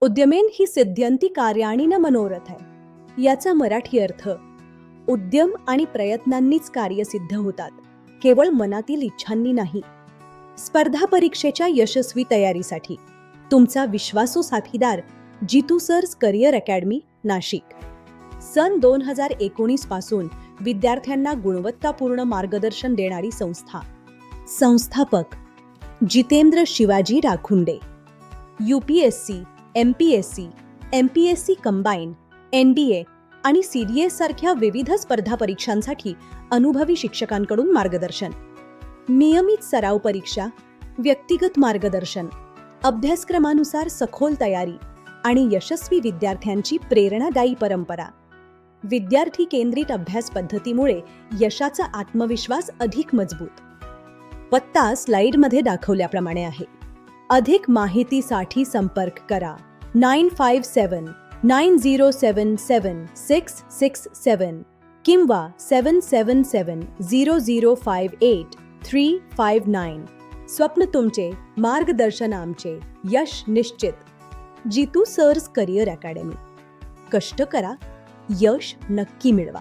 उद्यमेन ही सिद्ध्यंती कार्याणि न मनोरथ आहे. याचा मराठी अर्थ, उद्यम आणि प्रयत्नांनीच कार्य सिद्ध होतात, केवळ मनातील इच्छांनी नाही. स्पर्धा परीक्षेच्या यशस्वी तयारीसाठी तुमचा विश्वासू साथीदार जितू सर्स करिअर अकॅडमी, नाशिक. सन 2019 पासून विद्यार्थ्यांना गुणवत्तापूर्ण मार्गदर्शन देणारी संस्था. संस्थापक Jitendra Shivaji Rakhunde. UPSC, MPSC, MPSC combine, NDA आणि CDA सारख्या विविध स्पर्धा परीक्षांसाठी अनुभवी शिक्षकांकडून मार्गदर्शन. नियमित सराव परीक्षा, व्यक्तिगत मार्गदर्शन, अभ्यासक्रमानुसार सखोल तयारी आणि यशस्वी विद्यार्थ्यांची प्रेरणादायी परंपरा. विद्यार्थी केंद्रित अभ्यास पद्धतीमुळे यशाचा आत्मविश्वास अधिक मजबूत. पत्ता स्लाइडमध्ये दाखवल्याप्रमाणे आहे. अधिक माहितीसाठी संपर्क करा 9579077667 किंवा 7770058359. स्वप्न तुमचे, मार्गदर्शन आमचे, यश निश्चित. जितू सर्स करिअर अकॅडमी. कष्ट करा, यश नक्की मिळवा.